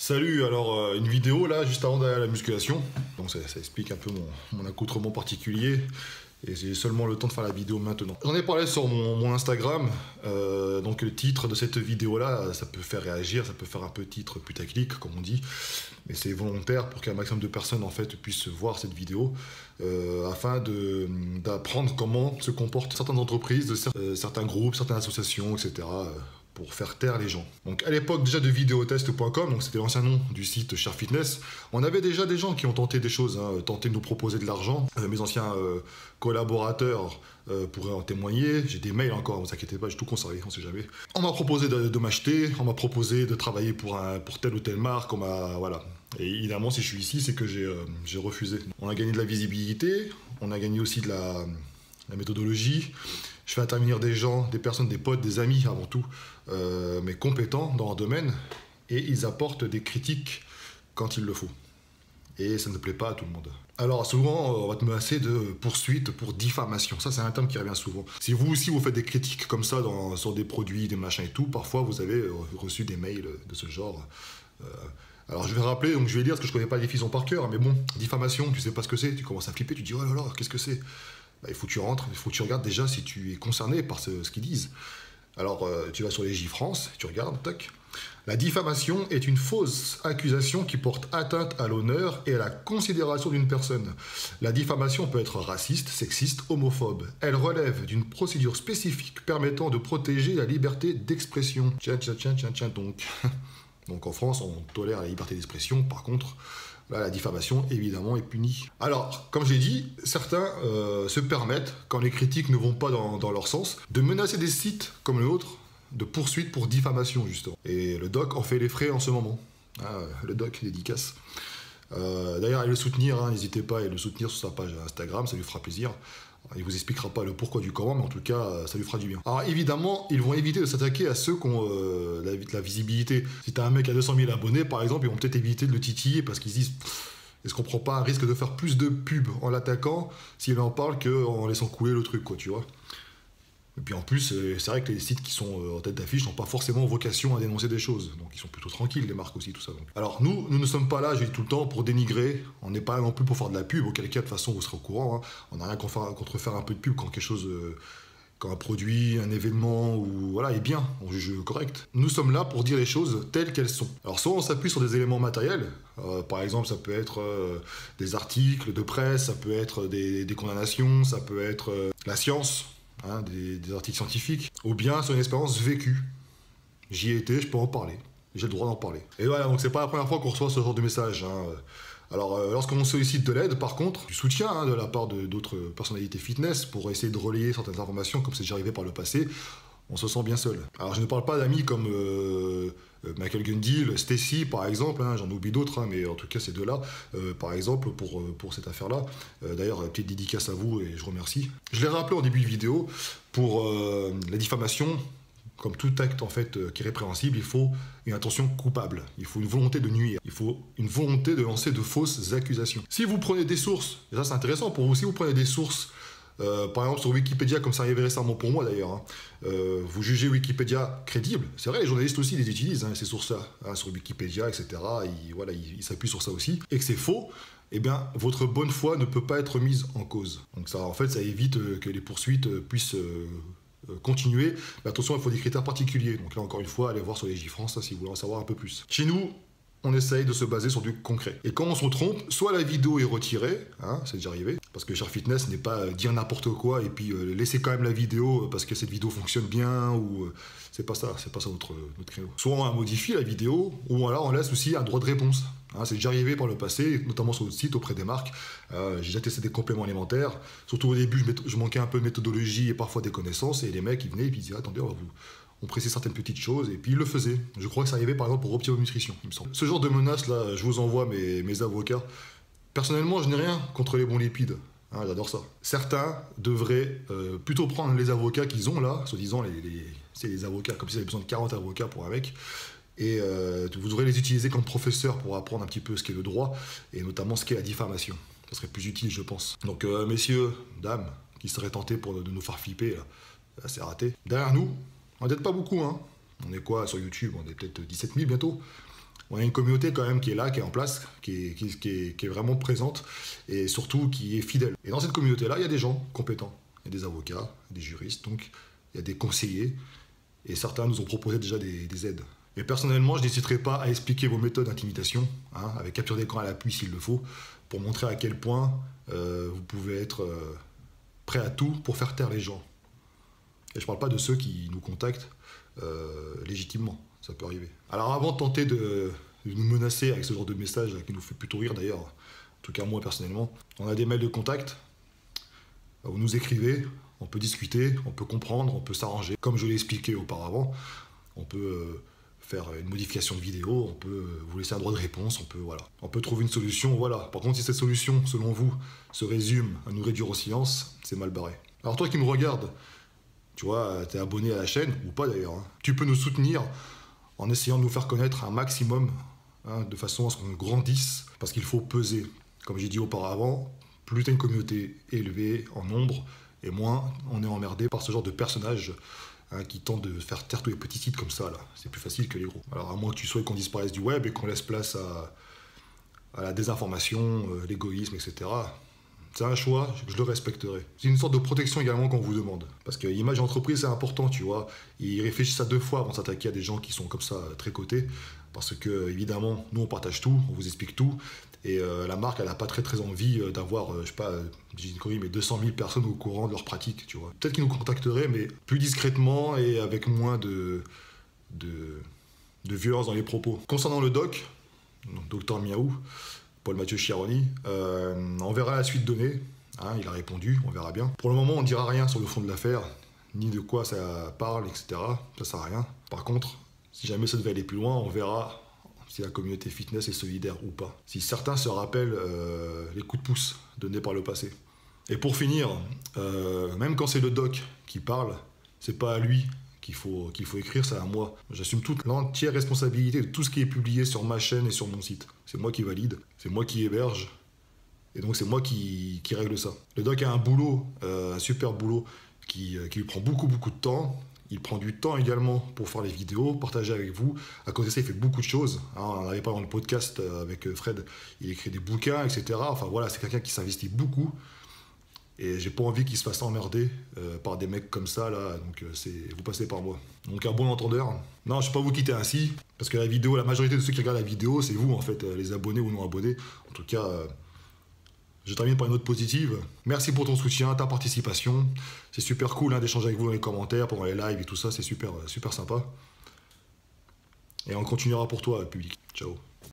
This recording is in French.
Salut, alors une vidéo là juste avant d'aller à la musculation. Donc ça explique un peu mon accoutrement particulier. Et j'ai seulement le temps de faire la vidéo maintenant. J'en ai parlé sur mon Instagram. Donc le titre de cette vidéo là, ça peut faire réagir, ça peut faire un peu titre putaclic comme on dit. Mais c'est volontaire pour qu'un maximum de personnes en fait puissent voir cette vidéo. Afin d'apprendre comment se comportent certaines entreprises, certains groupes, certaines associations, etc. Pour faire taire les gens. Donc à l'époque déjà de videotest.com, donc c'était l'ancien nom du site Cher Fitness, on avait déjà des gens qui ont tenté des choses, tenté de nous proposer de l'argent. Mes anciens collaborateurs pourraient en témoigner. J'ai des mails encore, ne vous inquiétez pas, j'ai tout conservé, on sait jamais. On m'a proposé de m'acheter, on m'a proposé de travailler pour telle ou telle marque, voilà. Et évidemment, si je suis ici, c'est que j'ai refusé. On a gagné de la visibilité, on a gagné aussi de la méthodologie. Je fais intervenir des gens, des personnes, des potes, des amis avant tout, mais compétents dans leur domaine, et ils apportent des critiques quand il le faut. Et ça ne plaît pas à tout le monde. Alors souvent, on va te menacer de poursuite pour diffamation. Ça, c'est un terme qui revient souvent. Si vous aussi, vous faites des critiques comme ça sur des produits, des machins et tout, parfois vous avez reçu des mails de ce genre. Alors je vais rappeler, donc je vais lire parce que je connais pas la définition par cœur, mais bon, diffamation, tu sais pas ce que c'est, tu commences à flipper, tu dis oh là là, qu'est-ce que c'est? Il faut que tu rentres, il faut que tu regardes déjà si tu es concerné par ce qu'ils disent. Alors, tu vas sur les J-France, tu regardes, tac. La diffamation est une fausse accusation qui porte atteinte à l'honneur et à la considération d'une personne. La diffamation peut être raciste, sexiste, homophobe. Elle relève d'une procédure spécifique permettant de protéger la liberté d'expression. Tiens, donc. Donc en France, on tolère la liberté d'expression, par contre, là, la diffamation, évidemment, est punie. Alors, comme j'ai dit, certains se permettent, quand les critiques ne vont pas dans leur sens, de menacer des sites comme le nôtre de poursuites pour diffamation, justement. Et le doc en fait les frais en ce moment. Le doc dédicace. D'ailleurs, allez le soutenir, n'hésitez pas à le soutenir sur sa page Instagram, ça lui fera plaisir. Il vous expliquera pas le pourquoi du comment, mais en tout cas, ça lui fera du bien. Alors évidemment, ils vont éviter de s'attaquer à ceux qui ont la visibilité. Si t'as un mec à 200 000 abonnés, par exemple, ils vont peut-être éviter de le titiller parce qu'ils se disent est-ce qu'on prend pas un risque de faire plus de pub en l'attaquant s'il en parle qu'en laissant couler le truc, quoi, tu vois. Et puis en plus, c'est vrai que les sites qui sont en tête d'affiche n'ont pas forcément vocation à dénoncer des choses. Donc ils sont plutôt tranquilles, les marques aussi, tout ça. Donc. Alors nous ne sommes pas là, je dis tout le temps, pour dénigrer. On n'est pas là non plus pour faire de la pub, auquel cas de toute façon vous serez au courant. On n'a rien contre faire un peu de pub quand quelque chose, quand un produit, un événement, ou voilà, est bien, on juge correct. Nous sommes là pour dire les choses telles qu'elles sont. Alors soit on s'appuie sur des éléments matériels, par exemple ça peut être des articles de presse, ça peut être des condamnations, ça peut être la science. Des articles scientifiques, ou bien sur une expérience vécue. J'y ai été, je peux en parler. J'ai le droit d'en parler. Et voilà, donc c'est pas la première fois qu'on reçoit ce genre de message. Alors, lorsqu'on sollicite de l'aide, par contre, du soutien de la part d'autres personnalités fitness pour essayer de relayer certaines informations, comme c'est déjà arrivé par le passé, on se sent bien seul. Alors, je ne parle pas d'amis comme Michael Gundil, Stacy, par exemple, j'en oublie d'autres, mais en tout cas, ces deux-là, par exemple, pour cette affaire-là. D'ailleurs, petite dédicace à vous et je remercie. Je l'ai rappelé en début de vidéo, pour la diffamation, comme tout acte en fait qui est répréhensible, il faut une intention coupable, il faut une volonté de nuire, il faut une volonté de lancer de fausses accusations. Si vous prenez des sources, et ça c'est intéressant pour vous, si vous prenez des sources, par exemple sur Wikipédia, comme ça arrivé récemment pour moi d'ailleurs, vous jugez Wikipédia crédible, c'est vrai, les journalistes aussi les utilisent, ces sources-là, sur Wikipédia, etc. Ils s'appuient sur ça aussi, et que c'est faux, eh bien, votre bonne foi ne peut pas être mise en cause. Donc ça, en fait, ça évite que les poursuites puissent continuer. Mais attention, il faut des critères particuliers. Donc là, encore une fois, allez voir sur les J-France si vous voulez en savoir un peu plus. Chez nous, on essaye de se baser sur du concret. Et quand on se trompe, soit la vidéo est retirée, c'est déjà arrivé, parce que Cher Fitness n'est pas dire n'importe quoi et puis laisser quand même la vidéo parce que cette vidéo fonctionne bien, ou c'est pas ça notre créneau. Soit on modifie la vidéo, ou alors on laisse aussi un droit de réponse. C'est déjà arrivé par le passé, notamment sur notre site auprès des marques. J'ai déjà testé des compléments alimentaires. Surtout au début, je manquais un peu de méthodologie et parfois des connaissances, et les mecs ils venaient et puis ils disaient attendez, on précise certaines petites choses, et puis ils le faisaient. Je crois que ça arrivait par exemple pour Optimum Nutrition, il me semble. Ce genre de menaces là, je vous envoie mes avocats. Personnellement, je n'ai rien contre les bons lipides. J'adore ça. Certains devraient plutôt prendre les avocats qu'ils ont là, soi-disant c'est les avocats, comme s'ils avaient besoin de 40 avocats pour un mec, et vous devrez les utiliser comme professeurs pour apprendre un petit peu ce qu'est le droit, et notamment ce qu'est la diffamation. Ça serait plus utile, je pense. Donc messieurs, dames, qui seraient tentés de nous faire flipper, là, c'est raté. Derrière nous, on n'est peut-être pas beaucoup, On est quoi sur YouTube? On est peut-être 17 000 bientôt. On a une communauté quand même qui est là, qui est en place, qui est vraiment présente et surtout qui est fidèle. Et dans cette communauté-là, il y a des gens compétents. Il y a des avocats, des juristes, donc il y a des conseillers et certains nous ont proposé déjà des aides. Et personnellement, je n'hésiterai pas à expliquer vos méthodes d'intimidation, hein, avec capture d'écran à l'appui s'il le faut, pour montrer à quel point vous pouvez être prêt à tout pour faire taire les gens. Et je ne parle pas de ceux qui nous contactent légitimement, ça peut arriver. Alors avant de tenter de nous menacer avec ce genre de message qui nous fait plutôt rire d'ailleurs, en tout cas moi personnellement, on a des mails de contact, vous nous écrivez, on peut discuter, on peut comprendre, on peut s'arranger. Comme je l'ai expliqué auparavant, on peut faire une modification de vidéo, on peut vous laisser un droit de réponse, on peut trouver une solution, voilà. Par contre, si cette solution, selon vous, se résume à nous réduire au silence, c'est mal barré. Alors toi qui me regardes, tu vois, t'es abonné à la chaîne, ou pas d'ailleurs, hein, tu peux nous soutenir en essayant de nous faire connaître un maximum, hein, de façon à ce qu'on grandisse, parce qu'il faut peser. Comme j'ai dit auparavant, plus t'as une communauté élevée en nombre, et moins on est emmerdé par ce genre de personnages, hein, qui tentent de faire taire tous les petits sites comme ça, là. C'est plus facile que les gros. Alors à moins que tu souhaites qu'on disparaisse du web et qu'on laisse place à la désinformation, l'égoïsme, etc. C'est un choix, je le respecterai. C'est une sorte de protection également qu'on vous demande. Parce que l'image d'entreprise, c'est important, tu vois. Ils réfléchissent à 2 fois avant de s'attaquer à des gens qui sont comme ça, très cotés. Parce que, évidemment, nous, on partage tout, on vous explique tout. Et la marque, elle n'a pas très envie d'avoir, je sais pas, j'ai une connerie, mais 200 000 personnes au courant de leurs pratiques, tu vois. Peut-être qu'ils nous contacteraient, mais plus discrètement et avec moins de violence dans les propos. Concernant le doc, Docteur Miaou, Paul-Mathieu Chiaroni, on verra la suite donnée, hein, il a répondu, on verra bien. Pour le moment, on ne dira rien sur le fond de l'affaire, ni de quoi ça parle, etc. Ça sert à rien. Par contre, si jamais ça devait aller plus loin, on verra si la communauté fitness est solidaire ou pas. Si certains se rappellent les coups de pouce donnés par le passé. Et pour finir, même quand c'est le doc qui parle, c'est pas à lui qu'il faut écrire, c'est à moi. J'assume toute l'entière responsabilité de tout ce qui est publié sur ma chaîne et sur mon site. C'est moi qui valide, c'est moi qui héberge, et donc c'est moi qui règle ça. Le doc a un boulot, un super boulot, qui lui prend beaucoup de temps. Il prend du temps également pour faire les vidéos, partager avec vous. À côté de ça, il fait beaucoup de choses. Hein, on en avait parlé dans le podcast avec Fred, il écrit des bouquins, etc. Enfin voilà, c'est quelqu'un qui s'investit beaucoup. Et j'ai pas envie qu'il se fasse emmerder par des mecs comme ça, là. Donc vous passez par moi. Donc un bon entendeur. Non, je ne vais pas vous quitter ainsi. Parce que la majorité de ceux qui regardent la vidéo, c'est vous, en fait, les abonnés ou non abonnés. En tout cas, je termine par une note positive. Merci pour ton soutien, ta participation. C'est super cool, hein, d'échanger avec vous dans les commentaires, pendant les lives et tout ça. C'est super sympa. Et on continuera pour toi, public. Ciao.